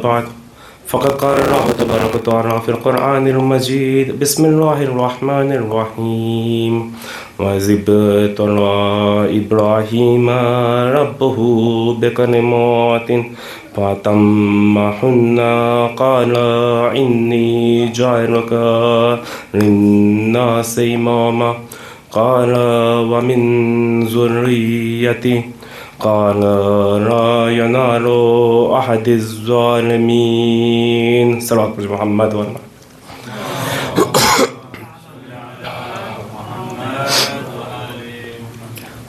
بعد فقد قال الله تبارك وتعالى في القرآن المجيد بسم الله الرحمن الرحيم وإذ ابتلى إبراهيم ربه بكلمات فأتمهن قال إني جاعلك للناس إماما قال ومن ذريتي قال لا ينال أحد الظالمين صلوات محمد والله.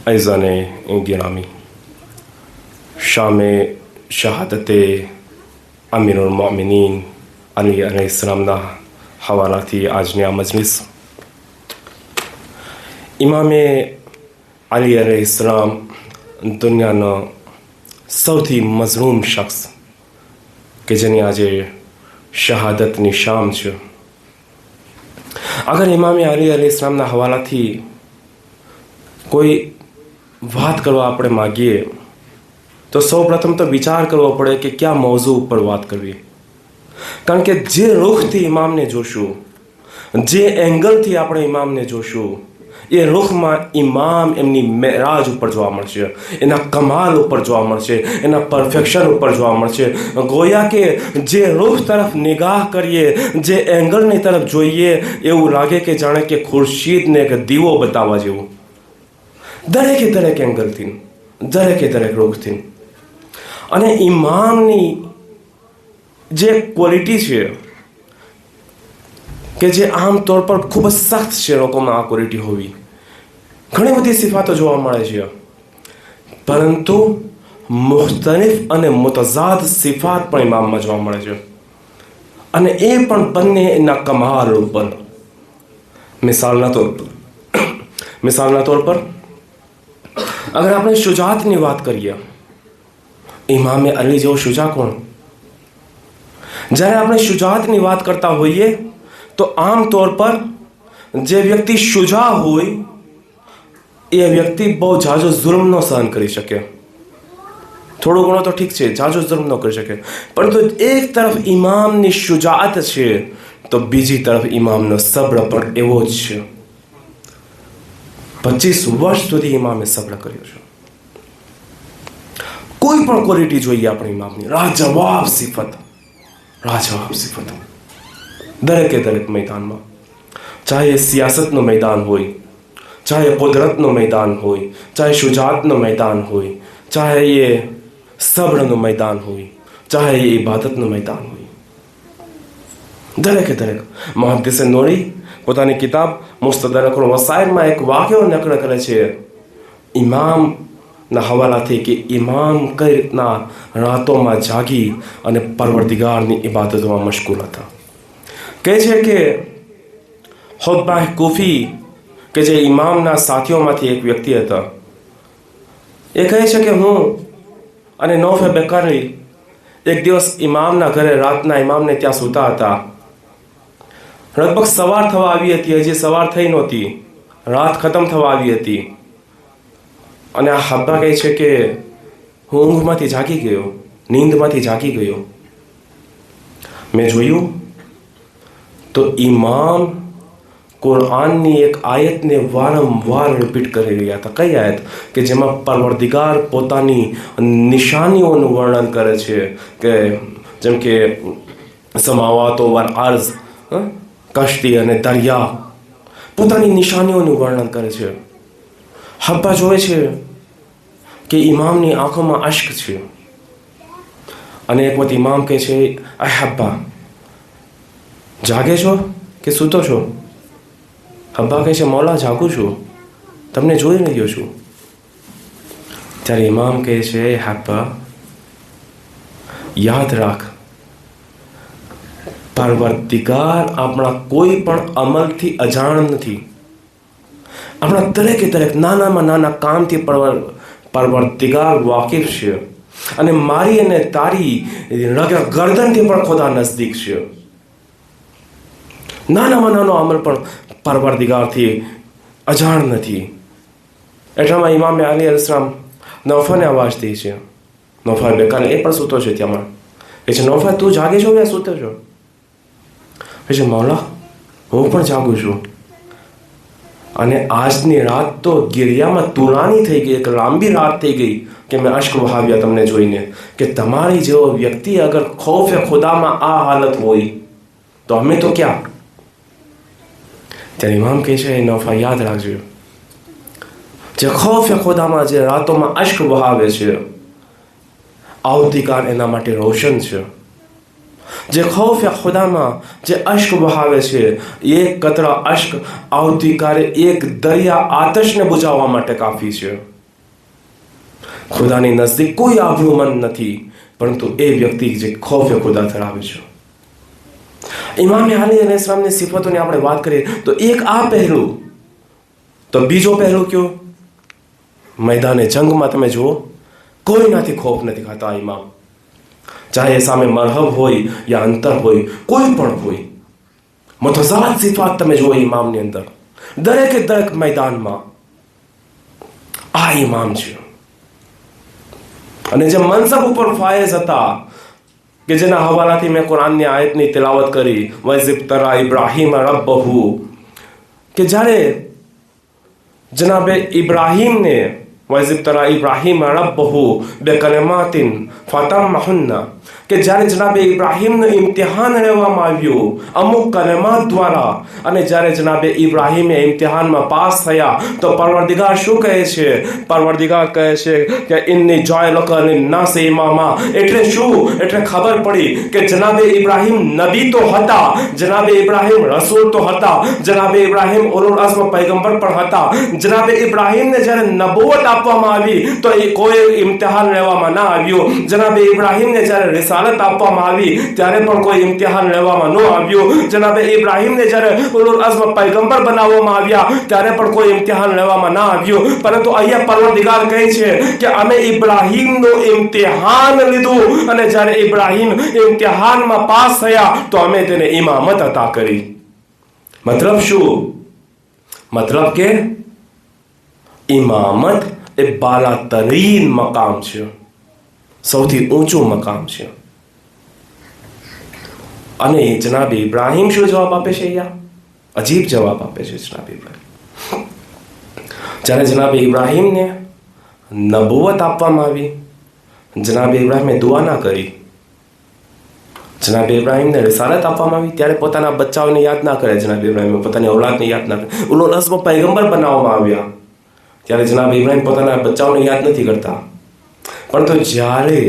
ऐज़ान गिरामी शाम शहादत अमीरुल मोमिनीन अली अलैहिस्सलामના હવાલાથી આજની આ મજલિસ ઇમામે અલી अलैहिस्सलाम દુનિયાનો સૌથી મઝલૂમ શખ્સ કે જેની આજે શહાદતની શામ છે. અગર ઇમામે અલી अलैहिस्सलामના હવાલાથી કોઈ વાત કરવા આપણે માગીએ તો સૌ પ્રથમ તો વિચાર કરવો પડે કે કયા મૌઝૂ ઉપર વાત કરવી. કારણ કે જે રૂખથી ઇમામને જોશું, જે એંગલથી આપણે ઇમામને જોશું, એ રૂખમાં ઇમામ એમની મેરાજ ઉપર જોવા મળશે, એના કમાલ ઉપર જોવા મળશે, એના પરફેક્શન ઉપર જોવા મળશે. ગોયા કે જે રૂખ તરફ નિગાહ કરીએ, જે એંગલની તરફ જોઈએ, એવું લાગે કે જાણે કે ખુરશીદને એક દીવો બતાવવા જેવું. દરેકે દરેક એંગલથી, દરેકે દરેક રૂખથી. અને ઇમામની જે ક્વોલિટી છે કે જે આમતોર પર ખૂબ જ સખ્ત છે લોકોમાં આ ક્વોલિટી હોવી. ઘણી બધી સિફાતો જોવા મળે છે, પરંતુ મુખ્તલિફ અને મુતઝાદ સિફાત પણ ઇમામમાં જોવા મળે છે, અને એ પણ બંને એના કમાલ ઉપર. મિસાલના તौर पर અગર આપણે શુજાતની વાત કરીએ, ઇમામે અલી જેવો શુજા કોણ? જ્યારે આપણે શુજાતની વાત કરતા હોઈએ તો આમતौर પર જે વ્યક્તિ શુજા હોય એ વ્યક્તિ બહુ જાજો જુલ્મ ન સહન કરી શકે. થોડો ઘણો તો ઠીક છે, જાજો જુલ્મ ન કરી શકે, પરંતુ એક તરફ ઇમામની શુજાત છે તો બીજી તરફ ઇમામનો સબ્ર પણ એવો જ છે. 25 વર્ષ સુધી ઇમામે સબ્ર કર્યો છે. કોઈ પણ ક્વોલિટી જોઈએ આપણે ઇમામની, લાજવાબ સિફત, લાજવાબ સિફત દરેકે દરેક મેદાનમાં. ચાહે એ સિયાસતનું મેદાન હોય, ચાહે કુદરતનું મેદાન હોય, ચાહે શુજાતનું મેદાન હોય, ચાહે એ સબ્રનું મેદાન હોય, ચાહે એ ઇબાદતનું મેદાન હોય, દરેકે દરેક. મુહદ્દિસે નૂરી પોતાની કિતાબ મુસ્તદરકુલ વસાઇલમાં એક વાક્યો નકલ કરે છે ઇમામના હવાલાથી કે ઇમામ કઈ રીતના રાતોમાં જાગી અને પરવરદિગારની ઇબાદતોમાં મશગુલ હતા. કહે છે કે ખુતબા કૂફી કે જે ઇમામના સાથીઓમાંથી એક વ્યક્તિ હતા, એ કહે છે કે હું અને નૌફે બેકારી એક દિવસ ઇમામના ઘરે રાતના ઇમામને ત્યાં સૂતા હતા. લગભગ સવાર થવા આવી હતી, હજી સવાર થઈ નહોતી, રાત ખતમ થવા આવી હતી. અને આ હબ્બા કહે છે કે હું ઊંઘમાંથી જાગી ગયો, નીંદમાંથી જાગી ગયો. મેં જોયું તો ઇમામ કુરઆનની એક આયતને વારંવાર રિપીટ કરી રહ્યા હતા. કઈ આયત? કે જેમાં પરવરદિગાર પોતાની નિશાનીઓનું વર્ણન કરે છે, કે જેમ કે સમાવાતો વર અર્ઝ, કશ્તી અને દરિયા, પોતાની નિશાનીઓનું વર્ણન કરે છે. હબ્બા જોવે છે કે ઇમામની આંખોમાં અશ્ક છે. અને એક વખત ઇમામ કહે છે, આ હબ્બા જાગે છો કે સૂતો છો? હબ્બા કહે છે, મૌલા જાગું છું, તમને જોઈ રહ્યો છું. ત્યારે ઇમામ કહે છે, હબ્બા યાદ રાખ, પરવરદિગાર આપણા કોઈ પણ અમલથી અજાણ નથી. આપણા દરેકે દરેક નાનામાં નાના કામથી પરવરદિગાર વાકેફ છે. અને મારી અને તારી ગરદનથી પણ ખુદા નજદીક છે. નાનામાં નાનો અમલ પણ પરવરદિગારથી અજાણ નથી. એટલામાં ઇમામે અલી અલૈહિસ્સલામ નૌફાને અવાજ દે છે. નૌફા બેકાને એ પણ સૂતો છે ત્યાં, એ કે છે નૌફલ તું જાગે છો યા સૂતો છો? કે છે મૌલા હું પણ જાગું છું, અને આજની રાત તો ગિરિયામાં તુરાની થઈ ગઈ, એક લાંબી રાત થઈ ગઈ કે મેં અશ્ક વહાવ્યા તમને જોઈને કે તમારી જેવો વ્યક્તિ અગર ખૌફ ખુદામાં આ હાલત હોય તો અમે તો ક્યાં? ત્યારે ઇમામ કહે છે નૌફલ યાદ રાખજો, જે ખૌફ ખુદામાં જે રાતોમાં અશ્ક વહાવે છે આવતીકાલ એના માટે રોશન છે. જે ખૌફ ખુદામાં જે અશ્ક વહાવે છે એક કતરા અશ્ક આવતીકાલે એક દરિયા આતશને બુઝાવવા માટે કાફી છે. ખુદાની નજદીક કોઈ આબરૂમંદ નથી પરંતુ એ વ્યક્તિ જે ખૌફ ખુદા ધરાવે છે. ઇમામ અલી અલૈહિસ્સલામની સિફતોની આપણે વાત કરીએ તો એક આ પહેલું, તો બીજો પહેલું કયો? મેદાને જંગમાં તમે જુઓ કોઈનાથી ખૌફ નથી ખાતા ઇમામ, ચાહે સામે મરહબ હોય યા અંતર હોય, કોઈ પણ હોય. મુતઝાદ સિફાત તમે જુઓ ઇમામની અંદર, દરેકે દરેક મેદાનમાં આ ઇમામ છે. અને જે મનસબ ઉપર ફાયઝ હતા કે જેના હવાલાથી મેં કુરાનની આયતની તિલાવત કરી, વઝિબ તરા ઇબ્રાહીમ રબ્બહુ, કે જ્યારે જનાબે ઇબ્રાહીમને વઝિબ તરા ઇબ્રાહીમ રબ્બહુ બેકલમાતિન ફતમ્મહુન્ના, કે જ્યારે જનાબે ઇબ્રાહીમનું ઇમ્તિહાન લેવામાં આવ્યું અમુક કલમાત દ્વારા, અને જ્યારે જનાબે ઇબ્રાહીમે ઇમ્તિહાનમાં પાસ થયા તો પરવરદિગાર શું કહે છે? પરવરદિગાર કહે છે કે ઇન્ની જાયલુકા લિન્નાસી ઇમામા. એટલે શું? એટલે ખબર પડી કે જનાબે ઇબ્રાહીમ નબી તો હતા, જનાબે ઇબ્રાહીમ રસૂલ તો હતા, જનાબે ઇબ્રાહીમ ઉલુલ અઝ્મ પૈગંબર પણ હતા. જનાબે ઇબ્રાહીમને જ્યારે નબુવત આપવામાં આવી તો એ કોઈ ઇમ્તિહાન લેવામાં ના આવ્યું. જનાબે ઇબ્રાહીમને જ્યારે રિસાલત આપવામાં આવી ત્યારે પણ કોઈ ઇમ્તિહાન લેવામાં ન આવ્યું. જનાબે ઇબ્રાહીમને જ્યારે ઉલુલ અઝ્મ પૈગંબર બનાવવામાં આવ્યા ત્યારે પણ કોઈ ઇમ્તિહાન લેવામાં ના આવ્યું. પરંતુ અહીંયા પરવરદિગાર કહે છે કે અમે ઇબ્રાહીમનું ઇમ્તિહાન લીધું, અને જ્યારે ઇબ્રાહીમ ઇમ્તિહાનમાં પાસ થયા તો અમે તેને ઇમામત અતા કરી. મતલબ શું? મતલબ કે ઇમામત એ બાલાતરીન મકામ છે, સૌથી ઊંચું મકામ છે. અને જનાબે ઇબ્રાહીમ શું જવાબ આપે છે? અહીંયા અજીબ જવાબ આપે છે જનાબે ઇબ્રાહીમ. જ્યારે જનાબે ઇબ્રાહીમને નબુવત આપવામાં આવી, જનાબે ઇબ્રાહીમે દુઆ ના કરી. જનાબે ઇબ્રાહીમને રિસાલત આપવામાં આવી ત્યારે પોતાના બચ્ચાઓને યાદ ના કરે, જનાબે ઇબ્રાહીમે પોતાની ઔલાદને યાદ ના કરે. ઉલુલ અઝ્મ પૈગંબર બનાવવામાં આવ્યા ત્યારે જનાબે ઇબ્રાહીમ પોતાના બચ્ચાઓને યાદ નથી કરતા. પરંતુ જ્યારે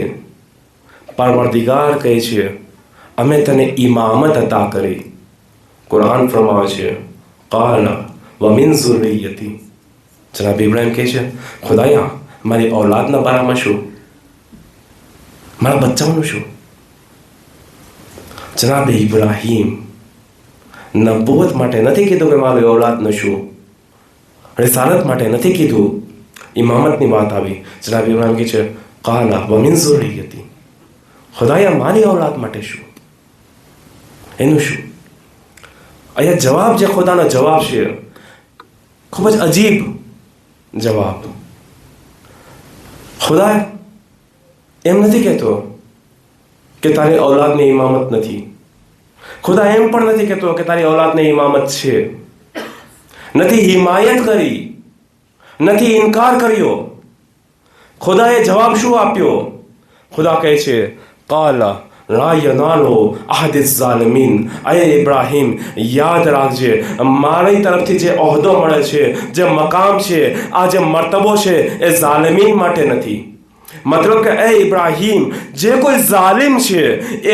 પરવરદિગાર કહે છે અમે તને ઇમામત અતા કરી, કુરાન ફરમાવે છે કાલા વ મિન ઝુર્રિયતી, જનાબ ઇબ્રાહીમ કહે છે ખુદાયા મારી ઔલાદના બારામાં શું, મારા બચ્ચાઓનું શું? જનાબ ઇબ્રાહીમ નબુવત માટે નથી કીધું કે મારી ઔલાદનું શું, રિસાલત માટે નથી કીધું, ઇમામતની વાત આવી. જનાબ ઇબ્રાહીમ કહે છે કાલા વ મિન ઝુર્રિયતી, ખુદાયા મારી ઔલાદ માટે શું, એનું શું? અહીંયા જવાબ જે ખુદાનો જવાબ છે ખૂબ જ અજીબ જવાબ. ખુદા એમ નથી કહેતો કે તારી ઔલાદની ઇમામત નથી, ખુદા એમ પણ નથી કહેતો કે તારી ઔલાદની ઇમામત છે. નથી હિમાયત કરી, નથી ઇનકાર કર્યો. ખુદાએ જવાબ શું આપ્યો? ખુદા કહે છે કાલા લા યનાલુ અહદ ઝાલિમીન, અય ઇબ્રાહીમ યાદ રાખજે મારી તરફથી જે ઓહદો મળે છે, જે મકામ છે, આ જે મર્તબો છે એ ઝાલિમીન માટે નથી. મતલબ કે એ ઇબ્રાહીમ જે કોઈ ઝાલિમ છે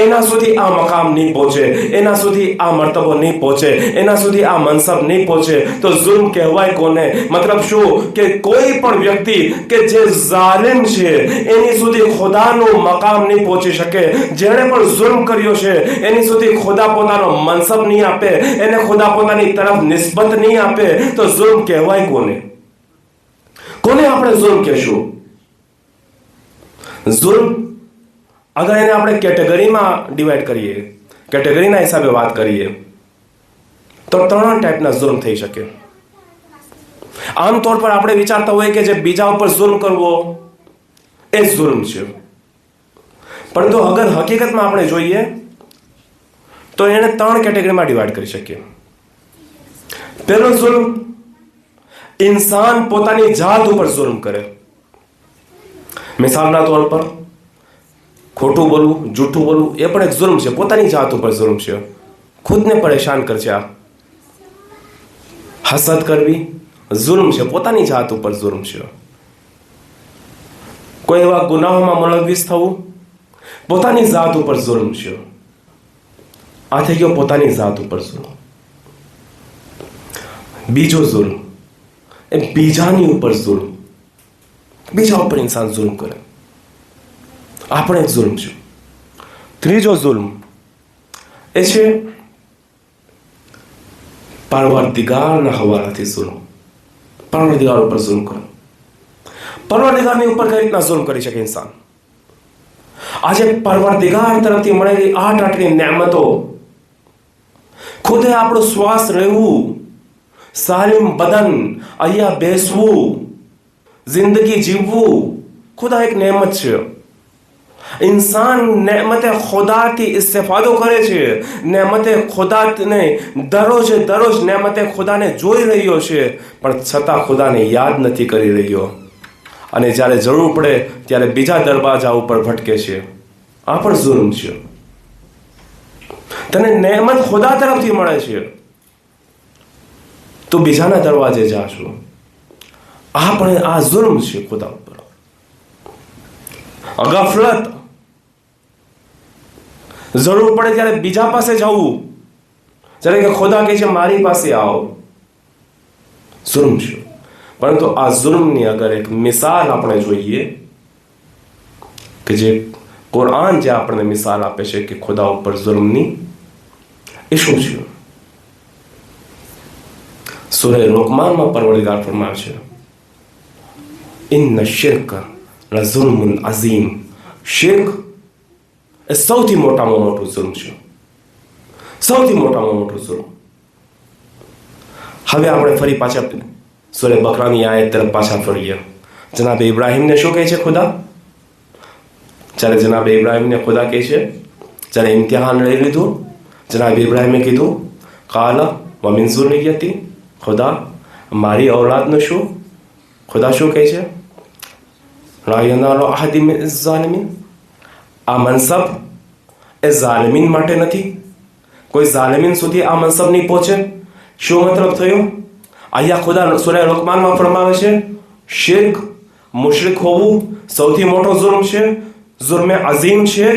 એના સુધી આ મકામ નહીં પહોંચે, એના સુધી આ મર્તબો નહીં પહોંચે, એના સુધી આ મનસબ નહીં પહોંચે તો ઝુલ્મ કહેવાય કોને? મતલબ શું કે કોઈ પણ વ્યક્તિ કે જે ઝાલિમ છે એની સુધી ખુદાનું મકામ નહીં પહોંચી શકે. જેણે પણ ઝુલ્મ કર્યો છે એની સુધી ખુદા પોતાનો મનસબ નહીં આપે, એને ખુદા પોતાની તરફ નિસ્બત નહીં આપે તો ઝુલ્મ કહેવાય કોને? કોને આપણે ઝુલ્મ કહેશું? ઝુલ્મ અગર એને આપણે કેટેગરીમાં ડિવાઈડ કરીએ, કેટેગરીના હિસાબે વાત કરીએ તો 3 ટાઈપના ઝુલ્મ થઈ શકે. આમતોર પર આપણે વિચારતા હોઈએ કે જે બીજા ઉપર ઝુલ્મ કરવો એ ઝુલ્મ છે, પરંતુ અગર હકીકતમાં આપણે જોઈએ તો એને 3 કેટેગરીમાં ડિવાઈડ કરી શકીએ. પહેલો જુલ્મ, ઇન્સાન પોતાની જાત ઉપર જુલ્મ કરે. મિસાલના તौर પર ખોટું બોલવું, જૂઠું બોલવું એ પણ એક જુલ્મ છે, પોતાની જાત ઉપર જુલ્મ છે. ખુદને પરેશાન કરશે. આ હસદ કરવી જુલ્મ છે, પોતાની જાત ઉપર જુલ્મ છે. કોઈ એવા ગુનાહોમાં મુલવ્વિસ થવું પોતાની જાત ઉપર જુલ્મ છે. આ થઈ ગયો પોતાની જાત ઉપર જુલ્મ. બીજો જુલ્મ એ બીજાની ઉપર જુલ્મ. બીજા ઉપર ઇન્સાન જુલ્મ કરે, આ પણ એક જુલ્મ છે. ત્રીજો જુલ્મ એ છે પરવરદિગારના હવાલાથી જુલ્મ. પરવરદિગાર ઉપર જુલ્મ કરો. પરવરદિગારની ઉપર કઈ રીતના જુલ્મ કરી શકે ઇન્સાન? આજે પરવરદિગાર તરફથી મળેલી આટલી નેમતો, ખુદે આપણું શ્વાસ રહેવું, સાલિમ બદન, અહીંયા બેસવું, જિંદગી જીવવું, ખુદા એક નેમત છે. इंसान नेमते खुदाથી इस्तेफादो કરે છે. नेमते खुदाને દરરોજ नेमते खुदाને જોઈ રહ્યો છે, પણ છતાં ખુદાને યાદ નથી કરી રહ્યો. અને જ્યારે જરૂર પડે ત્યારે બીજા દરવાજા ઉપર ભટકે છે. આ પણ જુલ્મ છે. તને નેમત ખુદા તરફથી મળે છે, તો બીજાના દરવાજે જાશો. આ પણ આ જુલ્મ છે ખુદા ઉપર. ગફલત, જરૂર પડે ત્યારે બીજા પાસે જવું, જ્યારે કે ખુદા કહે છે મારી પાસે આવો, જુલ્મ છે. પરંતુ આ જુલ્મની અગર એક મિસાલ આપણે જોઈએ કે જે કુરાન જે આપણને મિસાલ આપે છે કે ખુદા ઉપર જુલ્મની, એ શું છે? સૂરે લુકમાનમાં પરવરદિગાર ફરમાવે છે ઇન્ન શિર્ક લઝુલ્મુન અઝીમ. શિર્ક એ સૌથી મોટામાં મોટું જુલ્મ છે, સૌથી મોટામાં મોટું જુલ્મ. હવે આપણે ફરી પાછા સૂરે બકરાની આયત તરફ પાછા ફરીએ. જનાબે ઇબ્રાહીમને શું કહે છે ખુદા? જ્યારે જનાબે ઇબ્રાહીમને ખુદા કહે છે, જ્યારે ઇમ્તિહાન લઈ લીધું, જનાબે ઇબ્રાહીમે કીધું કાલા વ મિન ઝુર્રિયતી, ખુદા મારી ઔલાદનું શું? ખુદા શું કહે છે? લા યનાલુ અહદી મિન ઝાલિમીન. આ મનસબ એ ઝાલિમીન માટે નથી, કોઈ ઝાલિમીન સુધી આ મનસબ નહીં પહોંચે. શું મતલબ થયો? અહીંયા ખુદા સૂરે લુકમાનમાં ફરમાવે છે શિર્ક, મુશરિક હોવું સૌથી મોટો જુલ્મ છે, જુર્મે અઝીમ છે.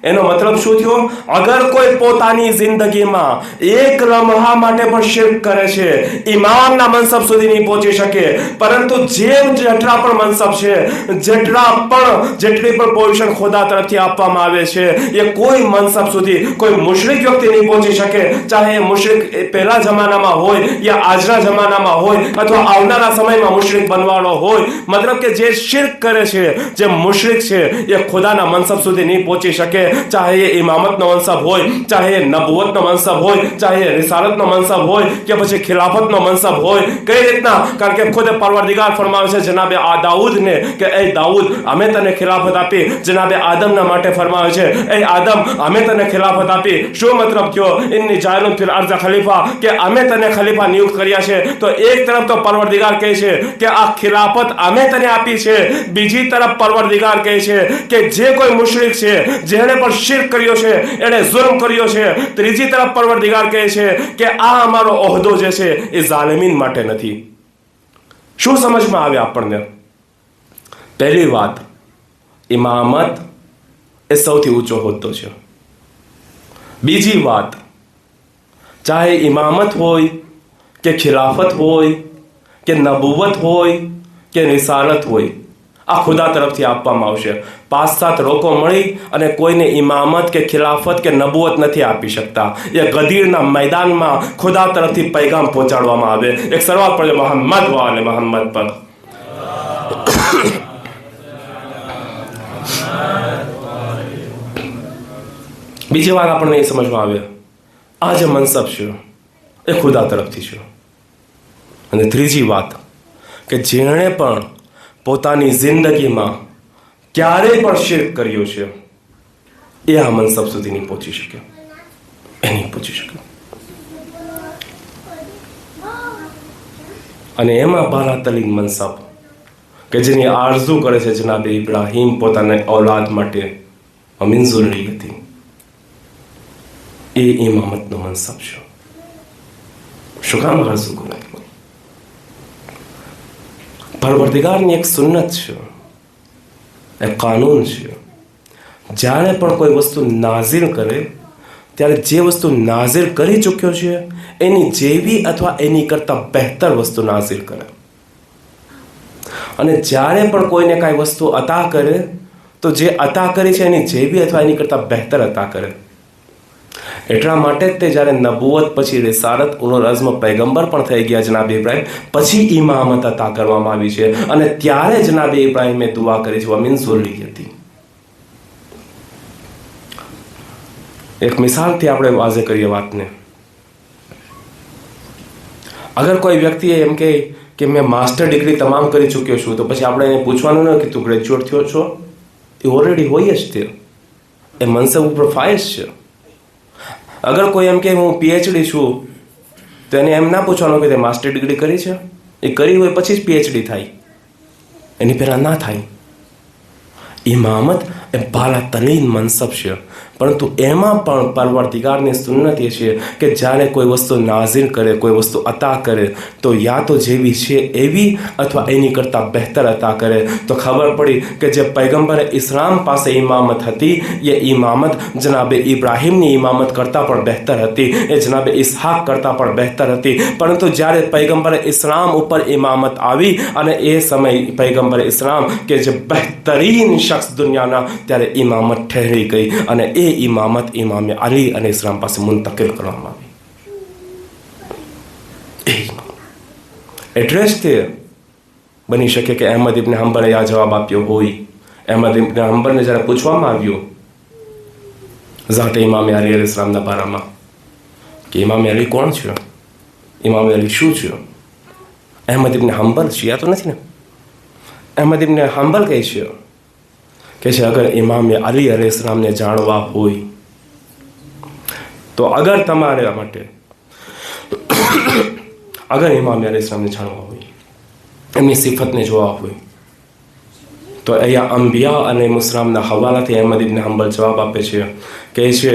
એનો મતલબ શું થયો? અગર કોઈ પોતાની જિંદગીમાં એક લમ્હા માટે પણ શિર્ક કરે છે, ઇમામના મનસબ સુધી નહીં પહોંચી શકે. પરંતુ જેટલા પણ મનસબ છે, જેટલી પણ પોઝિશન ખુદા તરફથી આપવામાં આવે છે, એ કોઈ મનસબ સુધી કોઈ મુશરિક વ્યક્તિ નહીં પહોંચી શકે. ચાહે એ મુશરિક પહેલા જમાનામાં હોય યા આજના જમાનામાં હોય અથવા આવનારા સમયમાં મુશરિક બનવાનો હોય. મતલબ કે જે શિર્ક કરે છે, જે મુશરિક છે, એ ખુદાના મનસબ સુધી નહીં પહોંચી શકે. ચાહે એ ઇમામતનો મનસબ હોય, ચાહે એ નબુવતનો મનસબ હોય, ચાહે એ રિસાલતનો મનસબ હોય કે પછી ખિલાફતનો મનસબ હોય. કઈ રીતના? કારણ કે ખુદ પરવરદિગાર ફરમાવે છે જનાબે આ દાઉદને કે એ દાઉદ અમે તને ખિલાફત આપી. જનાબે આદમના માટે ફરમાવે છે એ આદમ અમે તને ખિલાફત આપી. શું મતલબ થયો? ઇન્ની જાયલુન ફિલ અર્ઝ ખલીફા, કે અમે તને ખલીફા નિયુક્ત કર્યા છે. તો એક તરફ તો પરવરદિગાર કહે છે કે આ ખિલાફત અમે તને આપી છે, બીજી તરફ પરવરદિગાર કહે છે કે જે કોઈ મુશરિક છે, જેણે પણ શિર્ક કર્યો છે, એણે જુલ્મ કર્યો છે. ત્રીજી તરફ પરવરદિગાર કહે છે કે આ અમારો ઓહદો જે છે એ ઝાલિમીન માટે નથી. શું સમજમાં આવે આપણને? પહેલી વાત, ઇમામત એ સૌથી ઊંચો હોદ્દો છે. બીજી વાત, ચાહે ઇમામત હોય કે ખિલાફત હોય કે નબુવત હોય કે રિસાલત હોય, આ ખુદા તરફથી આપવામાં આવશે. 5-7 લોકો મળી અને કોઈને ઇમામત કે ખિલાફત કે નબુવત નથી આપી શકતા. એ ગદીરના મેદાનમાં ખુદા તરફથી પૈગામ પહોંચાડવામાં આવે. એક સલવાત પડે મોહમ્મદ વ આલે મોહમ્મદ પર. બીજી વાત આપણને એ સમજમાં આવે, આ જે મનસબ છે એ ખુદા તરફથી છે. અને ત્રીજી વાત કે જેણે પણ પોતાની જિંદગીમાં ક્યારેય પણ શિર્ક કર્યો છે, એ આ મનસબ સુધી નહીં પહોંચી શકે, એ નહીં પહોંચી શકે. અને એમાં બાલાતલીન મનસબ કે જેની આરઝુ કરે છે જનાબે ઇબ્રાહીમ પોતાના ઔલાદ માટે મંજૂર રહી હતી, એ ઇમામતનો મનસબ છે. શું કામ આરઝુ કરે? પરવરદિગારની એક સુન્નત છે, એક કાનૂન છે. જ્યારે પણ કોઈ વસ્તુ નાઝિલ કરે ત્યારે જે વસ્તુ નાઝિલ કરી ચૂક્યો છે એની જેવી અથવા એની કરતાં બહેતર વસ્તુ નાઝિલ કરે. અને જ્યારે પણ કોઈને કાંઈ વસ્તુ અતા કરે તો જે અતા કરી છે એની જેવી અથવા એની કરતાં બહેતર અતા કરે. એટલા માટે જ તે જ્યારે નબુવત પછી રિસાલત ઉલુલ અઝ્મ પૈગંબર પણ થઈ ગયા જનાબ ઇબ્રાહીમ, પછી ઇમામત અતા કરવામાં આવી છે. અને ત્યારે જનાબ ઇબ્રાહીમે દુઆ કરી છે વમિન ઝુર્રિયતી. એક મિસાલથી આપણે વાઝે કરીએ વાતને. અગર કોઈ વ્યક્તિએ એમ કહે કે મેં માસ્ટર ડિગ્રી તમામ કરી ચૂક્યો છું, તો પછી આપણે એને પૂછવાનું ન કે તું ગ્રેજ્યુએટ થયો છો. એ ઓલરેડી હોય જ તે, એ મનસબ ઉપર ફાયસ છે. અગર કોઈ એમ કે હું પીએચડી છું, તો એને એમ ના પૂછવાનું કે તે માસ્ટર ડિગ્રી કરી છે. એ કરી હોય પછી જ પીએચડી થાય, એની પહેલાં ના થાય. ઇમામત એ બાલાતલીન મનસબ છે, પરંતુ એમાં પણ પરવરદિગારની સુન્નત એ છે કે જ્યારે કોઈ વસ્તુ નાઝિલ કરે, કોઈ વસ્તુ અતા કરે, તો યા તો જેવી છે એવી અથવા એની કરતાં બહેતર અતા કરે. તો ખબર પડી કે જે પૈગંબરે ઇસ્લામ પાસે ઇમામત હતી એ ઇમામત જનાબે ઇબ્રાહીમની ઇમામત કરતાં પણ બહેતર હતી, એ જનાબે ઇસ્હાક કરતાં પણ બહેતર હતી. પરંતુ જ્યારે પૈગંબરે ઇસ્લામ ઉપર ઇમામત આવી અને એ સમય પૈગંબરે ઇસ્લામ કે જે બહેતરીન શખ્સ દુનિયાના, ત્યારે ઇમામત ઠહેરી ગઈ અને એ ઇમામત ઇમામે અલી અને ઇસ્લામ પાસે મુંતકિલ કરવામાં આવી. એડ્રેસ તે બની શકે કે અહેમદ ઇબ્ન હંબલે આ જવાબ આપ્યો હોય. અહેમદ ઇબ્ન હંબલને જ્યારે પૂછવામાં આવ્યું ઝાતે ઇમામે અલી અલૈહિ સલામના બારામાં કે ઇમામે અલી કોણ છે, ઇમામે અલી શું છે, અહેમદ ઇબ્ન હંબલ શિયા તો નથી ને? અહેમદ ઇબ્ન હંબલ કહે છે અગર ઇમામે અલી અલૈહિ સલામને જાણવા હોય તો અગર તમારે માટે અગર ઇમામે અલૈહિ સલામને જાણવા હોય, એમની સિફતને જોવા હોય, તો અહીંયા અંબિયા અને મુસલામના હવાલાથી અહેમદ ઇબ્ન હંબલ જવાબ આપે છે, કહે છે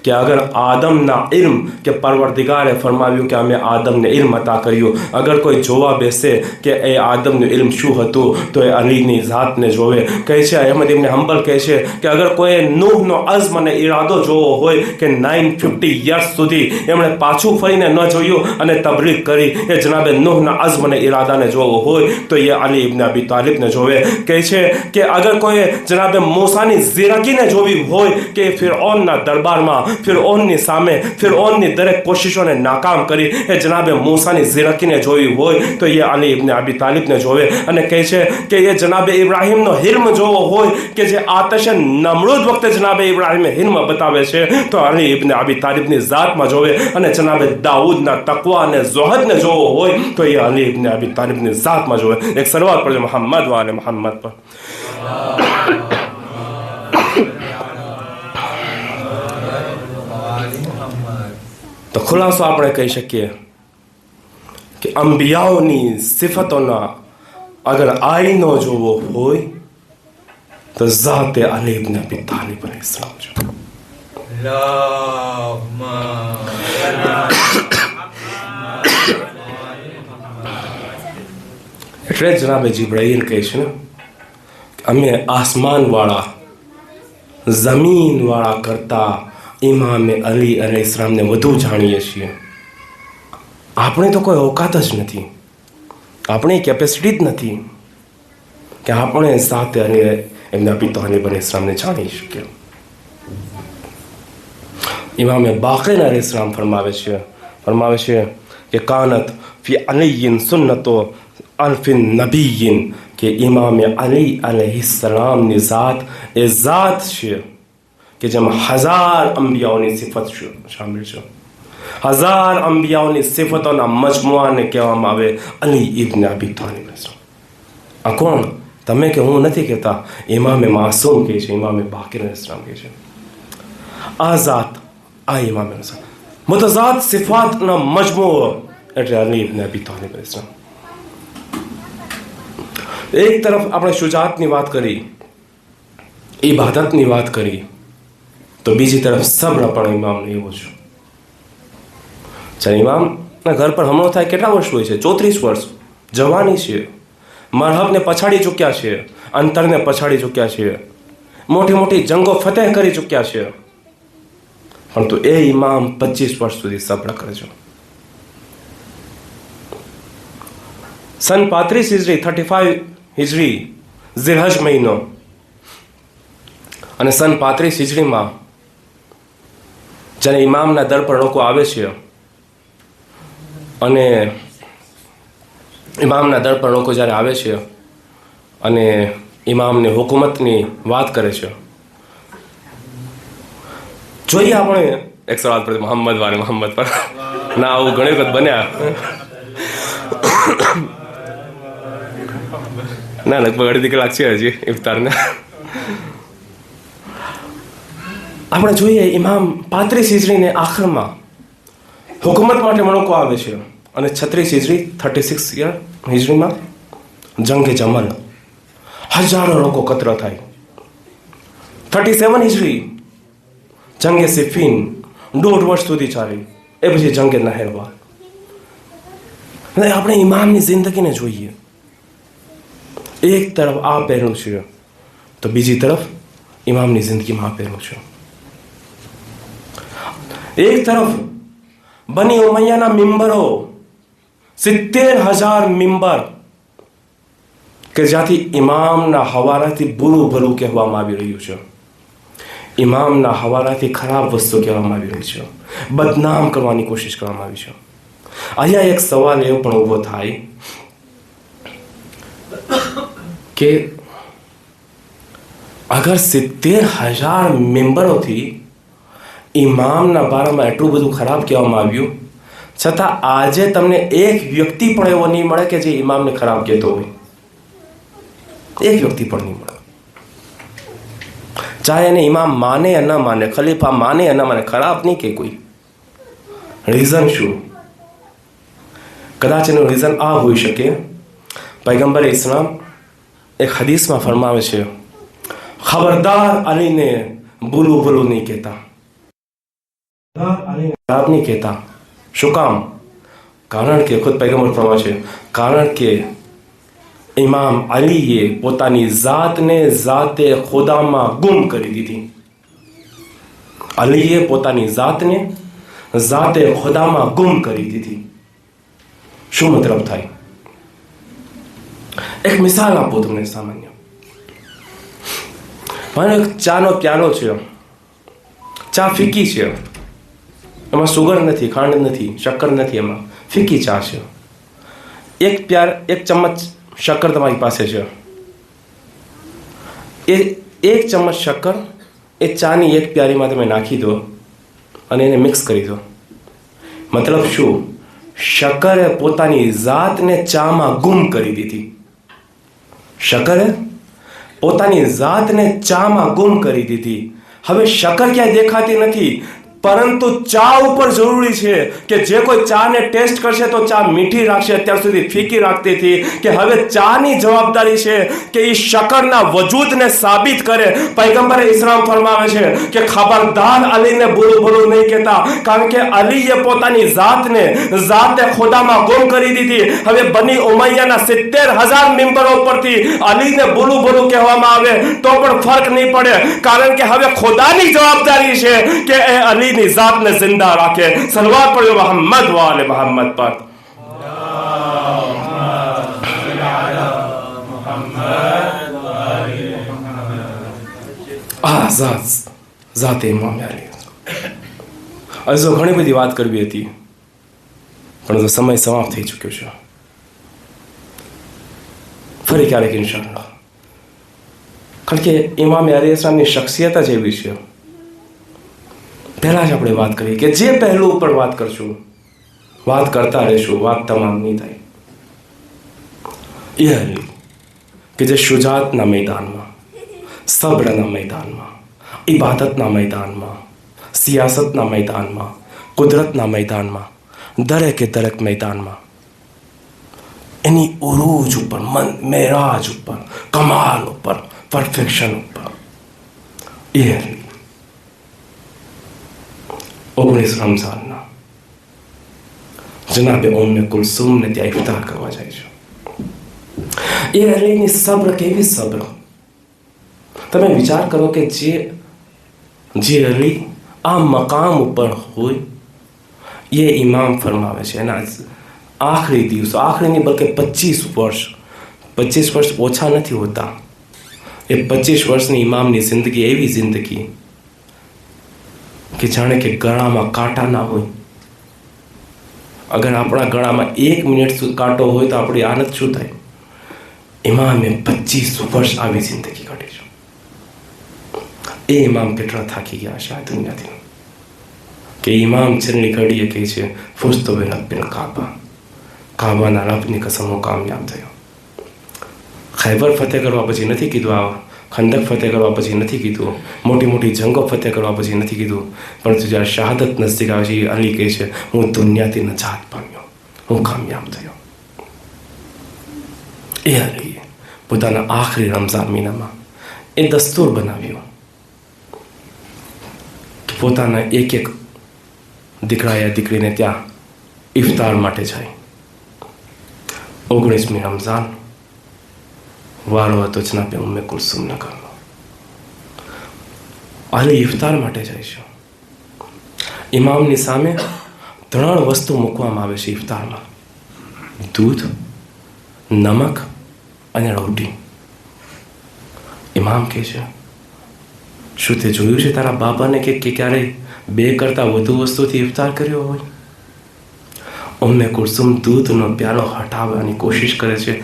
કે અગર આદમના ઇલ્મ કે પરવરદિગારે ફરમાવ્યું કે અમે આદમને ઇલ્મ અતા કર્યું, અગર કોઈ જોવા બેસે કે એ આદમનું ઇલ્મ શું હતું તો એ અલીની ઝાતને જોવે. કહે છે અહેમદ ઇબ્ન હંબલ કહે છે કે અગર કોઈ નૂહનો અઝ્મ અને ઇરાદો જોવો હોય કે 950 યર્સ સુધી એમણે પાછું ફરીને ન જોયું અને તબલીગ કરી, એ જનાબે નૂહના અઝ્મ અને ઇરાદાને જોવો હોય તો એ અલી ઇબ્ન અબી તાલિબને જોવે. કહે છે કે અગર કોઈ જનાબે મૂસાની ઝીરકીને જોવી હોય કે ફિરૌનના દરબારમાં ફિરૌનની સામે ફિરૌનની દરેક કોશિશોને નાકામ કરી એ જનાબે મૂસાની ઝીરકીને જોવી હોય તો એ અલી ઇબ્ન અબી તાલિબને જોવે. અને કહે છે કે એ જનાબે ઇબ્રાહીમનો હિલ્મ જોવો હોય કે જે આતશે નમરૂદ વખતે જનાબે ઇબ્રાહીમે હિલ્મ બતાવે છે તો અલી ઇબ્ન અબી તાલિબની ઝાતમાં જોવે. અને જનાબે દાઉદના તકવા અને ઝુહદને જોવો હોય તો એ અલી ઇબ્ન અબી તાલિબની ઝાતમાં જોવે. એક સલવાત પડજો મોહમ્મદ વાલે મોહમ્મદ પર. તો ખુલાસો આપણે કહી શકીએ કે અંબિયાઓની સિફતોના અગર આઈનો જોવો હોય તો ઝાતે અલી ઇબ્ન અબી તાલિબ અલૈહિસ સલામ છે. એટલે જનાબે જિબ્રાઈલ કહે છે ને અમે આસમાનવાળા જમીનવાળા કરતા ઇમામે અલી અલૈહિ સલામને વધુ જાણીએ છીએ. આપણે તો કોઈ ઓકાત જ નથી, આપણી કેપેસિટી જ નથી કે આપણે સાથે અલી એમના પિતા અલી અલૈહિ સલામને જાણી શકીએ. ઇમામે બાકર અલૈહિ સલામ ફરમાવે છે કે કાનત ફી અલીયિન સુન્નતો અલ્ફિન નબીયિન, કે ઇમામે અલી અલૈહિ સલામની ઝાત એ ઝાત છે કે જેમાં 1000 અંબિયાઓની સિફત શામિલ છે. 1000 અંબિયાઓની સિફતોના મજમુઆને કહેવામાં આવે અલી ઇબ્ન અબી તાલિબ. આ કોણ? તમે કે હું નથી કહેતા, ઇમામે માસૂમ કહે છે, ઇમામે બાકર અલૈહિસ સલામ કહે છે. આ ઝાત, આ ઇમામ ઝાત, મુતઝાદ સિફાતનો મજમૂઓ એટલે અલી ઇબ્ન અબી તાલિબ અલૈહિસ્સલામ. એક તરફ આપણે શુજાતની વાત કરી, ઇબાદતની વાત કરી, તો બીજી તરફ સબ્ર પણ ઇમામનો એવો છે. જ્યારે ઇમામના ઘર પર હુમલો થાય કેટલા વર્ષ હોય છે? 34 વર્ષ. જવાની છે, મરહબને પછાડી ચૂક્યા છે, અંતરને પછાડી ચૂક્યા છે, મોટી મોટી જંગો ફતેહ કરી ચૂક્યા છે, પરંતુ એ ઇમામ 25 વર્ષ સુધી સબ્ર કરે છે. સન 35 હિજરી 35 હિજરી ઝિલહજ મહિનો અને સન 35 હિજરીમાં જ્યારે ઇમામના દર પર લોકો આવે છે અને ઇમામના દર પર લોકો જ્યારે આવે છે અને ઇમામની હુકુમતની વાત કરે છે, જોઈએ આપણે એક સવાલ પર મોહમ્મદ વારે મોહમ્મદ પર ના, આવું ઘણી વખત બન્યા ના, લગભગ અડધી કલાક છે હજી ઇફતારને. આપણે જોઈએ ઇમામ 35 હિજરીને આખરમાં હુકુમત માટે લોકો આવે છે અને 36 હિજરી 36 હિજરીમાં જંગે જમલ, હજારો લોકો કતર થાય. 37 હિજરી જંગે સિફીન 1.5 વર્ષ સુધી ચાલી, એ પછી જંગે નહેરવાલ. આપણે ઇમામની જિંદગીને જોઈએ, એક તરફ આ પહેલું છે તો બીજી તરફ ઇમામની જિંદગીમાં આ પહેલું છે. એક તરફ બની ઉમૈયાના મિંબરો, 70,000 મિંબર કે જ્યાંથી ઇમામના હવાલાથી બુરું ભલું કહેવામાં આવી રહ્યું છે, ઇમામના હવાલાથી ખરાબ વસ્તુ કહેવામાં આવી રહી છે, બદનામ કરવાની કોશિશ કરવામાં આવી છે. અહીંયા એક સવાલ એવો પણ ઊભો થાય કે અગર 70,000 મેમ્બરોથી ઇમામના બારામાં એટલું બધું ખરાબ કહેવામાં આવ્યું, છતાં આજે તમને એક વ્યક્તિ પણ એવો નહીં મળે કે જે ઇમામને ખરાબ કહેતો હોય. એક વ્યક્તિ પણ નહીં મળે. ચાહે એને ઇમામ માને या ન માને, ખલીફા માને या ન માને, ખરાબ નહીં કે કોઈ. રીઝન શું? કદાચ એનું રીઝન આ હોઈ શકે, પૈગંબર ઇસ્લામ એક હદીસમાં ફરમાવે છે, ખબરદાર અલીને બોલું બોલું નહીં કહેતા, ખરાબ નહીં કહેતા. શું કામ? કારણ કે ખુદ પૈગંબર ફરમાવે છે, કારણ કે ઇમામ અલીએ પોતાની જાતને જાતે ખુદામાં ગુમ કરી દીધી. અલીએ પોતાની જાતને જાતે ખુદામાં ગુમ કરી દીધી. શું મતલબ થાય? એક મિસાલ આપું તમને સામાન્ય. માનો એક ચાનો પ્યાલો છે, ચા ફીકી છે, એમાં સુગર નથી, ખાંડ નથી, શક્કર નથી, એમાં ફીકી ચા છે. એક ચમચ શક્કર તમારી પાસે છે, એ એક ચમચ શક્કર એ ચાની એક પ્યારીમાં તમે નાખી દો અને એને મિક્સ કરી દો. મતલબ શું? શક્કરે પોતાની જાતને ચામાં ગુમ કરી દીધી. શક્કરે પોતાની જાતને ચામાં ગુમ કરી દીધી. હવે શક્કર ક્યાંય દેખાતી નથી, પરંતુ ચા ઉપર જરૂરી છે કે જે કોઈ ચાને ટેસ્ટ કરશે તો ચા મીઠી રાખશે. અત્યાર સુધી ફીકી રાખતી હતી કે હવે ચાની જવાબદારી છે કે એ શક્કરના વજૂદને સાબિત કરે. પૈગંબરે ઇસ્લામ ફરમાવે છે કે ખબરદાર અલીને બોલું બોલું નહીં કહેતા, કારણ કે અલીએ પોતાની જાતને જાતે ખુદામાં ગુમ કરી દીધી. હવે બની ઉમૈયાના 70,000 મેમ્બરો પરથી અલીને બોલું બોલું કહેવામાં આવે તો પણ ફરક નહીં પડે, કારણ કે હવે ખુદાની જવાબદારી છે કે એ અલી ની જાતને जिंदा રાખે. સલવાત પડ્યો મોહમ્મદ વાલે મોહમ્મદ પર. જાતે ઇમામ અલી. હજુ ઘણી બધી વાત કરવી હતી પણ સમય સમાપ્ત થઈ ચૂક્યો છે. ફરી ક્યારેક ઇન્શાઅલ્લાહ. કારણ કે ઇમામ અલી ઇસ્લામની શખ્સિયત જ એવી છે. પહેલા જ આપણે વાત કરી કે જે પહેલું ઉપર વાત કરશું, વાત કરતા રહેશું, વાત તમામ નહીં થાય. એ અલી કે જે શુજાતના મેદાનમાં, સબ્રના મેદાનમાં, ઇબાદતના મેદાનમાં, સિયાસતના મેદાનમાં, કુદરતના મેદાનમાં, દરેક મેદાનમાં એની ઉરૂજ ઉપર, મેરાજ ઉપર, કમાલ ઉપર, પરફેક્શન ઉપર એ અરલી 19 રમઝાનના જનાબે ઉમ્મે કુલસુમને ત્યાં ઇફતાર કરવા જાય છે. એ અરલીની સબ્ર કેવી સબ્ર! તમે વિચાર કરો કે જે અલી આ મકામ ઉપર હોય એ ઇમામ ફરમાવે છે એના આખરી દિવસો, આખરી નહીં બલકે 25 વર્ષ ઓછા નથી હોતા. એ 25 વર્ષની ઇમામની જિંદગી એવી જિંદગી કે જાણે કે ગળામાં કાંટા ના હોય. અગર આપણા ગળામાં 1 મિનિટ કાંટો હોય તો આપણી હાલત શું થાય? ઇમામે 25 વર્ષ આવી જિંદગી કાઢી છે. એ ઇમામ કેટલા થાકી ગયા છે આ દુનિયાથી કે ઇમામ છેલ્લી ઘડીએ કહે છે ફુસ્તો બિન રબ્બિલ કાબા, કાબાના રબની કસમ હું કામયાબ થયો. ખૈબર ફતેહ કરવા પછી નથી કીધું, આ ખંદક ફતેહ કરવા પછી નથી કીધું, મોટી જંગો ફતેહ કરવા પછી નથી કીધું, પરંતુ જ્યારે શહાદત નજદીક આવે છે અલી કહે છે હું દુનિયાથી નજાત પામ્યો, હું કામયાબ થયો. એ અલીએ પોતાના આખરી રમઝાન મહિનામાં એ દસ્તુર બનાવ્યો કે પોતાના એક દીકરા યા દીકરીને ત્યાં ઇફતાર માટે જાય. 19મી રમઝાન વારો હતો જનાબે ઉમ્મે કુલસુમના ઘરનો. અલી ઇફતાર માટે જાય છે. ઇમામની સામે 3 વસ્તુ મૂકવામાં આવે છે ઇફતારમાં: દૂધ, નમક અને રોટી. ઇમામ કહે છે શું તે જોયું છે તારા બાપાને કે ક્યારેય 2 કરતાં વધુ વસ્તુથી ઇફતાર કર્યો હોય? ઉમ્મે કુલસુમ દૂધનો પ્યાલો હટાવવાની કોશિશ કરે છે,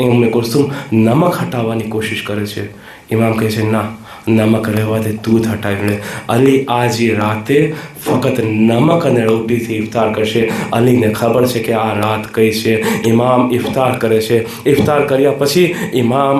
ઉમ્મે કુલસુમ નમક હટાવવાની કોશિશ કરે છે. ઇમામ કહે છે ના, નમક રહેવા દે, દૂધ હટાવી લે. અલી આજે રાતે ફક્ત નમક અને રોટીથી ઇફતાર કરશે. અલીને ખબર છે કે આ રાત કઈ છે. ઇમામ ઇફતાર કરે છે. ઇફતાર કર્યા પછી ઇમામ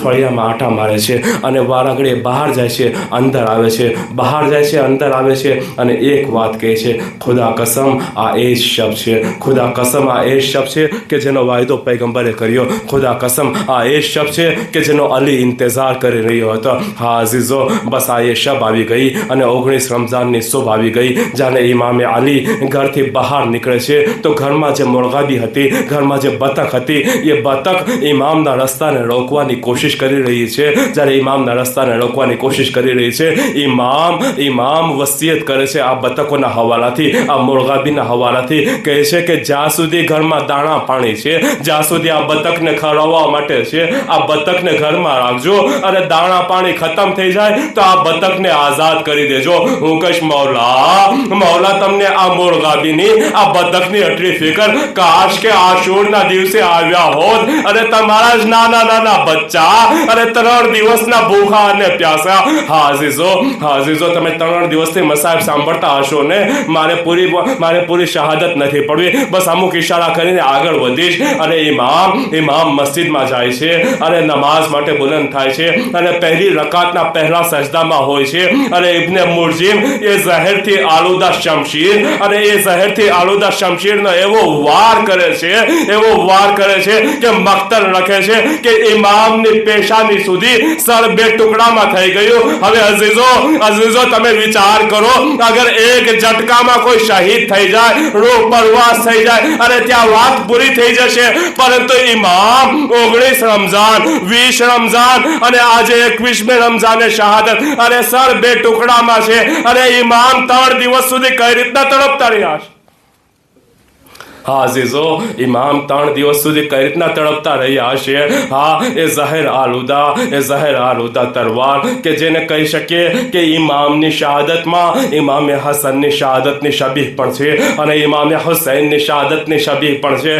ફળિયામાં આટા મારે છે અને વારાઘડીએ બહાર જાય છે, અંદર આવે છે, બહાર જાય છે, અંદર આવે છે અને એક વાત કહે છે, ખુદા કસમ આ એ જ શબ્દ છે, ખુદા કસમ આ એ જ શબ્દ છે કે જેનો વાયદો પૈગંબરે કર્યો, ખુદા કસમ આ એ જ શબ્દ છે કે જેનો અલી ઇંતજાર કરી રહ્યો હતો. હા અઝીઝો, બસ આ એ શબ આવી ગઈ અને 19 રમઝાનની શુભ આવી ગઈ. જ્યારે ઇમામે અલી ઘરથી બહાર નીકળે છે તો ઘરમાં જે મુર્ગાબી હતી, ઘરમાં જે બતક હતી, એ બતક ઇમામના રસ્તાને રોકવાની કોશિશ કરી રહી છે. જ્યારે ઇમામના રસ્તાને રોકવાની કોશિશ કરી રહી છે, ઇમામ વસિયત કરે છે આ બતકોના હવાલાથી, આ મુર્ગાબીના હવાલાથી. કહે છે કે જ્યાં સુધી ઘરમાં દાણા પાણી છે, જ્યાં સુધી આ બતકને ખવડાવવા માટે છે, આ બતકને ઘરમાં રાખજો અને દાણા પાણી ખતમ થઈ જાય તો આ બતકને આઝાદ કરી દેજો. હું કહીશ મૌલા તમને આ મુર્ગાબીની, આ બતકની આટલી ફિકર કાશ કે આશુરના દિવસે આવ્યા હોત અને તમારા જ નાના બચ્ચા અને 3 દિવસના ભૂખા અને પ્યાસા. હાજીઝો તમે 3 દિવસથી મસાહેબ સાંભળતા હશો ને. મારે પૂરી શહાદત નથી પડવી, બસ અમુક ઈશારા કરીને આગળ વધીશ. અને ઇમામ મસ્જિદમાં જાય છે અને નમાઝ માટે બુલંદ થાય છે અને પહેલી રકાતના પહેલા સજદામાં હોય છે અને ઇબ્ને મુરજીમ એ ઝહેરથી આલુદા શમશીર, અને એ ઝહેરથી આલુદા શમશીરનો એવો વાર કરે છે કે મક્તલ રખે છે કે ઇમામની પેશાની સુધી સર 2 ટુકડામાં થઈ ગયું. હવે અઝીઝો તમે વિચાર કરો, અગર એક ઝટકામાં કોઈ શહીદ થઈ જાય, રૂહ પરવાસ થઈ જાય અને ત્યાં વાત પૂરી થઈ જશે, પરંતુ ઇમામ 19 રમઝાન, 20 રમઝાન અને આજે 21મે રમઝાને શહાદત, અને સર 2 ટુકડામાં છે અને ઇમામ 3 દિવસ સુધી કઈ રીતના તડપતા રહ્યા છે. હા અઝીઝો, ઇમામ 3 દિવસ સુધી કઈ રીતના તડપતા રહ્યા હશે. હા, એ ઝહેર આલુદા તરવાર કે જેને કહી શકીએ કે ઇમામની શહાદતમાં ઇમામે હસનની શહાદતની શબીહ પણ છે અને ઇમામે હુસૈનની શહાદતની શબીહ પણ છે.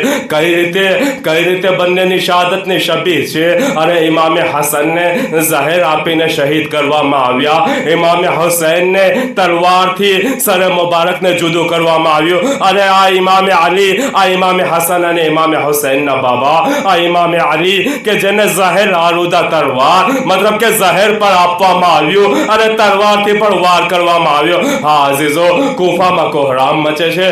કઈ રીતે બંનેની શહાદતની શબીહ છે. અને ઇમામે હસનને ઝહેર આપીને શહીદ કરવામાં આવ્યા, ઇમામે હુસૈનને તલવારથી સર મુબારકને જુદો કરવામાં આવ્યું, અને આ ઇમામે અલી આ ઇમામે હસન અને ઇમામે હુસૈનના બાબા આ ઇમામે અલી કે જેને ઝાહિર આલુદા તલવાર મતલબ કે ઝાહિર પર આપવામાં આવ્યું અને તલવારથી પણ વાર કરવામાં આવ્યો. હા અઝીઝો, કૂફામાં કોહરામ મચે છે.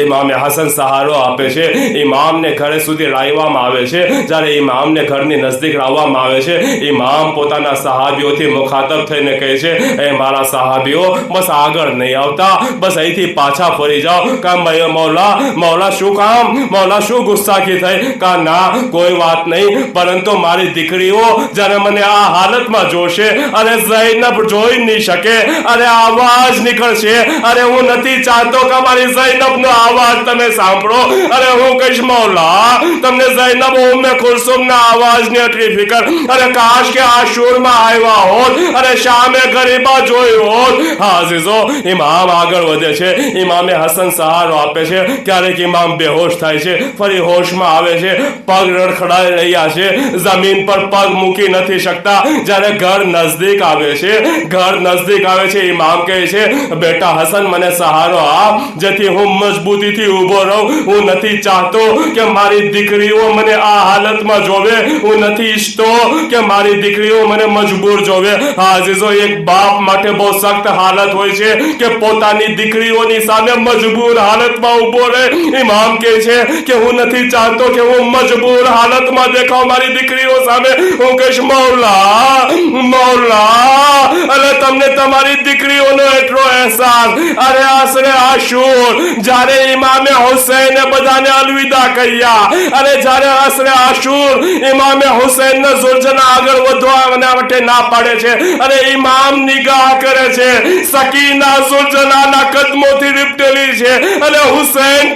ઇમામે હસન સહારો આપે છે. ઇમામને ઘરે સુધી લાવવામાં આવે છે. જ્યારે ઇમામને ઘરની નજદીક લાવવામાં આવે છે, ઇમામ પોતાના સહાબીઓથી મુખાતબ થઈને કહે છે, એ મારા સહાબીઓ, બસ આગળ નહીં આવતા, બસ અહીંથી પાછા ફરી જાઓ. કામ મૌલા શું કામ? મૌલા શું ગુસ્સાખી થઈ? કા ના, કોઈ વાત નહીં, પરંતુ મારી દીકરીઓ જ્યારે મને આ હાલતમાં જોશે અને ઝૈનબ જોઈ નહીં શકે અને આવાજ નીકળશે. અરે હું નથી ચાહતો કે મારી ઝૈનબનો અવાજ તમે સાંભળો. અરે હું કહીશ, મૌલા, તમને ઝૈનબ ઉમ્મે કુલસુમના અવાજની આટલી ફિકર. અરે કાશ કે આશુરમાં આવ્યા હોત અને શામે ગરીબા જોઈ હોત. હા અઝીઝો, ઇમામ આગળ વધે છે. ઇમામે હસન સહારો આપે છે. ક્યારેક ઇમામ બેહોશ થાય છે, ફરી હોશમાં આવે છે. પગ રડખડાઈ રહ્યા છે, જમીન પર પગ મૂકી નથી શકતા. જ્યારે ઘર નજદીક આવે છે, ઇમામ કહે છે, બેટા હસન, મને સહારો આપ જેથી હું મજબૂતીથી ઊભો રહું. હું નથી ચાહતો કે મારી દીકરીઓ મને આ હાલતમાં જોવે. હું નથી ઈચ્છતો કે મારી દીકરીઓ મને મજબૂર જોવે. હા અઝીઝો, એક બાપ માટે બહુ સખ્ત હાલત હોય છે કે પોતાની દીકરીઓની સામે મજબૂર હાલતમાં ઊભો રહે. ઇમામ કહે છે કે હું નથી ચાહતો કે હું મજબૂર હાલતમાં દેખાવ મારી દીકરીઓ સામે. હું કહીશ, મૌલા, અરે તમને તમારી દીકરીઓનો એટલો અહેસાસ. અરે આશરે આશુર જ્યારે ઇમામે હુસૈને બધાને અલવિદા કહ્યા, અને જ્યારે આશરે આશુર ઇમામે હુસૈનને સુલઝના આગળ વધવા માટે ના પાડે છે અને ઇમામ નિગાહ કરે છે, સકીના સુલઝનાના કદમોથી લીપટેલી છે અને હુસૈન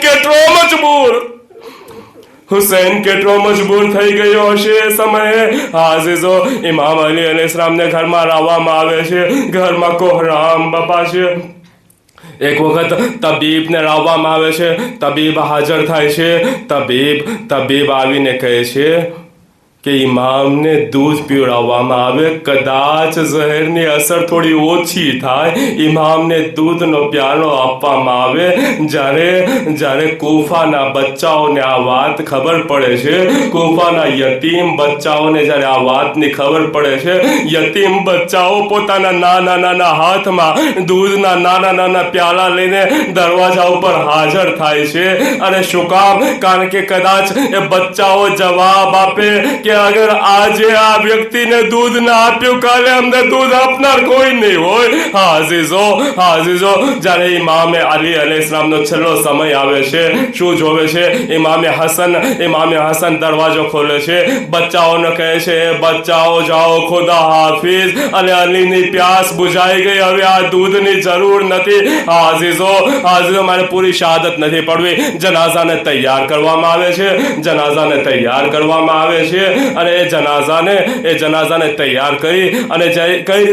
કેટલો મજબૂર થઈ ગયો હશે એ સમયે. આઝીઝો, ઇમામ અલી અલૈહિસ્સલામને ઘરમાં લાવવામાં આવે છે. ઘરમાં કોહરામ બપા છે. એક વખત તબીબને લાવવામાં આવે છે. તબીબ હાજર થાય છે. તબીબ આવીને કહે છે કે ઇમામને દૂધ પીવડાવવામાં આવે. કદાચ ઝહેરની અસર થોડી ઓછી થાય, ઇમામને દૂધનો પ્યાલો આપવામાં આવે. જ્યારે કૂફાના બચ્ચાઓને આ વાત ખબર પડે છે, કૂફાના યતીમ બચ્ચાઓને જ્યારે આ વાતની ખબર પડે છે, યતીમ બચ્ચાઓ પોતાના નાના હાથમાં દૂધના નાના પ્યાલા લઈને દરવાજા ઉપર હાજર થાય છે. અને શું કામ? કારણ કે કદાચ એ બચ્ચાઓ જવાબ આપે કે અગર આજે આ વ્યક્તિને દૂધ ના આપ્યું, કાલે અમને દૂધ આપનાર કોઈ નહીં હોય. હા અઝીઝો, જ્યારે ઇમામે અલી અલૈહિસ્સલામનો છેલ્લો સમય આવે છે, શું જોવે છે? ઇમામે હસન દરવાજો ખોલે છે. બચ્ચાઓને કહે છે, બચ્ચાઓ જાઓ, ખુદા હાફિઝ, અને અલીની પ્યાસ બુઝાઈ ગઈ, હવે આ દૂધની જરૂર નથી. હા અઝીઝો, મારે પૂરી શહાદત નથી પડવી. જનાઝાને તૈયાર કરવામાં આવે છે અને એ જનાઝાને તૈયાર કરી અને કઈ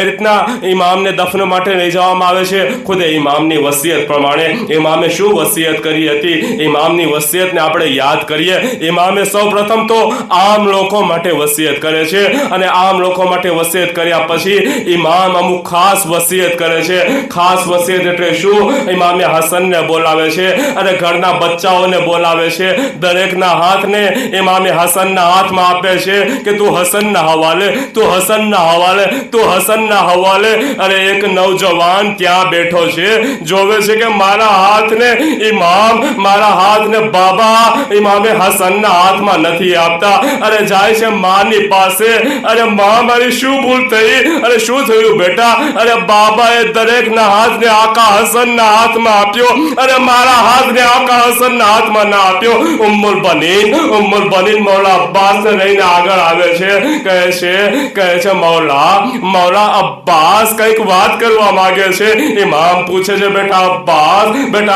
રીતના ઇમામને દફન માટે લઈ જવામાં આવે છે. ખુદ ઇમામની વસિયત પ્રમાણે ઇમામે શું વસિયત કરી હતી, ઇમામની વસિયતને આપણે યાદ કરીએ. ઇમામે સૌ પ્રથમ તો આમ લોકો માટે વસિયત કરે છે અને આમ લોકો માટે વસિયત કર્યા પછી ઇમામ અમુક ખાસ વસિયત કરે છે. ખાસ વસિયત એટલે શું? ઇમામે હસનને બોલાવે છે અને ઘરના બચ્ચાઓને બોલાવે છે. દરેકના હાથને ઇમામે હસનના હાથમાં આપે છે કે તું હસનના હવાલે. અને એક નવજવાન ત્યાં બેઠો છે, જોવે છે કે મારા હાથને બાબા ઇમામે હસનના હાથમાં નથી આપતા. અરે જાય છે માની પાસે. અરે માં, મારી શું ભૂલ થઈ? અરે શું થયું બેટા? અરે બાબાએ દરેકના હાથને આકા હસનના હાથમાં આપ્યો, અરે મારા હાથને આકા હસનના હાથમાં ના આપ્યો. ઉમ્મુલ બનીન મૌલા અબ્બાસને લઈને આગળ આવે છે. કહે છે મૌલા અબ્બાસ કંઈક વાત કરવા માંગે છે. ઇમામ પૂછે છે, બેટા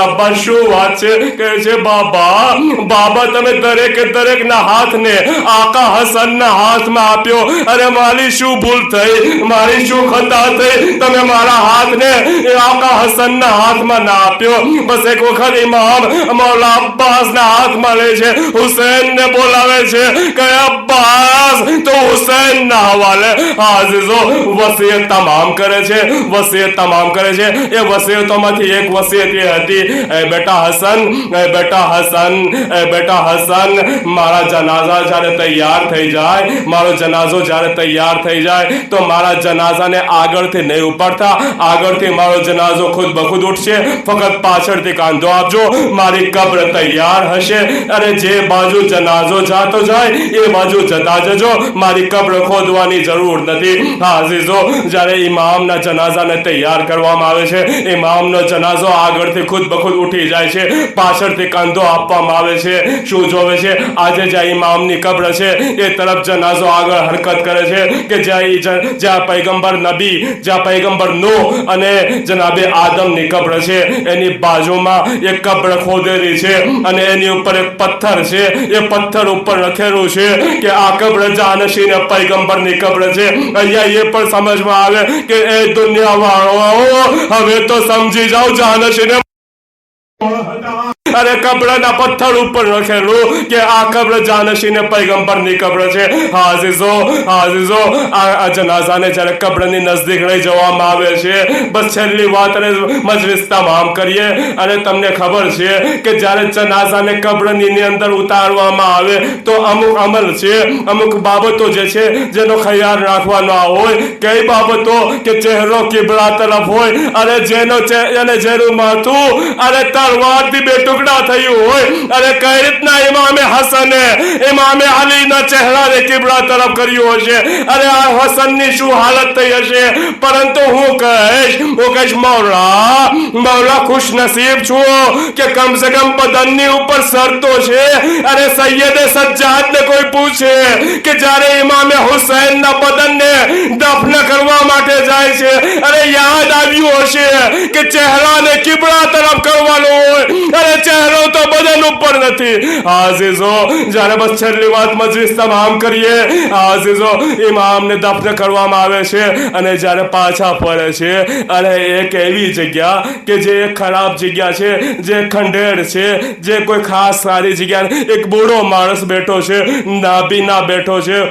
અબ્બાસ શું વાત છે? કહે છે, બાબા તમે દરેકના હાથને આકા હસનના હાથમાં આપ્યો. અરે મારી શું ભૂલ થઈ, મારી શું ખતા થઈ? તમે મારા હાથને આકા હસનના હાથમાં ના આપ્યો. બસ એક વખત ઇમામ મૌલા અબ્બાસના હાથમાં લે છે, હુસૈનને બોલાવે છે. गए अब्बास तो हुसैन ना हवाले आजीजो वसीयत तमाम करे छे, वसीयत तमाम करे छे। ए वसीयतोमांथी एक वसीयत ए हती, ए बेटा हसन, ए बेटा हसन, ए बेटा हसन, मारा जनाजा જ્યારે તૈયાર થઈ જાય, મારો જનાઝો જ્યારે તૈયાર થઈ જાય તો મારા જનાઝાને આગળથી નહીં ઉપાડતા, આગળથી મારો જનાઝો ખુદ બખુદ ઉઠશે, ફક્ત પાછળથી કાંધો આપજો, મારી કબ્ર તૈયાર હશે અને જે બાજુ જનાઝો જાતો જાય એ બાજુ જતા જજો, મારી કબ્ર ખોદવાની જરૂર નથી। હાજીજો જ્યારે ઇમામના જનાઝાને તૈયાર કરવામાં આવે છે, ઇમામનો જનાઝો આગળથી ખુદ બખુદ ઉઠી જાય છે, પાછળથી કાંધો આપવામાં આવે છે। શું જોવે છે? આજે જ્યાં ઇમામની કબ્ર છે એ તરફ જનાઝો આગળ હરકત કરે છે કે જ્યાં પૈગંબર નબી, જ્યાં પૈગંબર નૂહ અને જનાબે આદમની કબ્ર છે એની બાજુમાં એક કબ્ર ખોદેલી છે અને એની ઉપર એક પથ્થર છે, એ પથ્થર ઉપર લખેલું છે કે આ કબ્ર જાનશીન પૈગંબરની કબ્ર છે। અહીંયા એ પણ સમજમાં આવે કે એ દુનિયાવાળાઓ હવે તો સમજી જાઓ જાનશીને अरे कब्र पत्थर ऊपर रखेलू कि आ कब्र जानशीने पैगंबरनी कब्र छे। हाजीजो हाजीजो आ जनाजाने જ્યારે કબ્રની નજદીક લઈ જવામાં આવે છે, બસ છેલ્લી વાત અને મજલિસ તમામ કરીએ। અને તમને ખબર છે કે જ્યારે જનાઝાને કબ્રની અંદર ઉતારવામાં આવે તો અમુક અમલ છે, અમુક બાબતો જે છે જેનો ખ્યાલ રાખવાનો હોય। કઈ બાબતો કે ચહેરો કિબલા તરફ હોય અને જેનું માથું અને તલવારથી બે ટુકડા થયું હોય અને કઈ રીતના ઇમામે હસને ઇમામે અલીના ચહેરાને કિબલા તરફ કર્યું હશે, અરે આ હસનની શું હાલત થઈ હશે। પરંતુ હું કહીશ મૌલા ખુશ નસીબ છું કે કમ સે કમ બદનની ઉપર સરતો છે। અરે સૈયદે સજ્જાદને કોઈ પૂછે કે જ્યારે ઇમામે હુસૈનના બદનને દફન કરવા માટે જાય છે, અરે યાદ આવ્યું હશે કે ચહેરાને કિબલા તરફ કરવાનો હોય, અરે ચહેરો તો બદન ઉપર નથી। આઝીઝો જ્યારે બસ છેલ્લી વાત મજલિસ તમામ કરીએ, આઝીઝો ઇમામને દફન કરવામાં આવે છે અને જ્યારે પાછા ફરે છે, અરે એક એવી જગ્યા કે જે ખરાબ જગ્યા છે, જે ખંડેર છે, જે કોઈ ખાસ સારી જગ્યા, એક બૂढ़ો માણસ બેઠો છે, નાબીના બેઠો છે,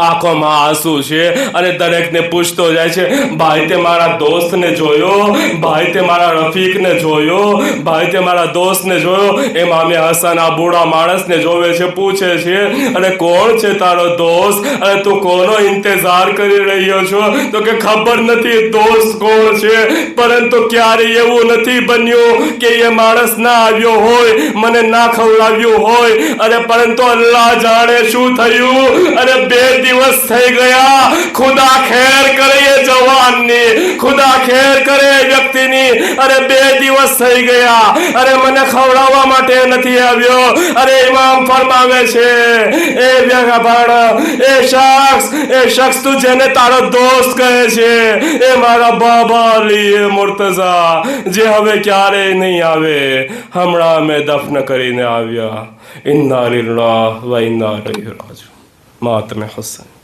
આંખોમાં આંસુ છે અને દરેકને પૂછતો જાય છે, ભાઈ તે મારા દોસ્તને જોયો, ભાઈ તે મારા રફીકને જોયો, ભાઈ તે મારા દોસ્તને જોયો। ઇમામે હસન આ બુઢા માણસને જોવે છે, પૂછે છે, અને કોણ છે તારો દોસ્ત, અને તું કોનો ઇંતજાર કરી રહ્યો છો? તો કે ખબર નથી દોસ્ત કોણ છે, પરંતુ ક્યારે એવું નથી બન્યું કે એ માણસ ના આવ્યો હોય, મને ના ખવડાવ્યું હોય, અને પરંતુ અલ્લાહ જાણે શું થયું, અને બે દિવસ થઈ ગયા। खुदा खैर करे ये जवानी, खुदा खैर करे व्यक्तिनी, अरे बे दिवस થઈ ગયા, अरे મને ખવડાવવા માટે નથી આવ્યો। अरे इमाम फरमावे છે, એ વ્યક્તિ, એ શખ્સ તું જેને તારો દોસ્ત કહે છે, એ મારા બાબા અલી મુર્તઝા જે હવે ક્યારેય નહીં આવે, હમણાં મેં દફન કરીને આવ્યા। ઇન્ના લિલ્લાહ વ ઇન્ના ઇલૈહિ રાજિઉન। मातम हसन।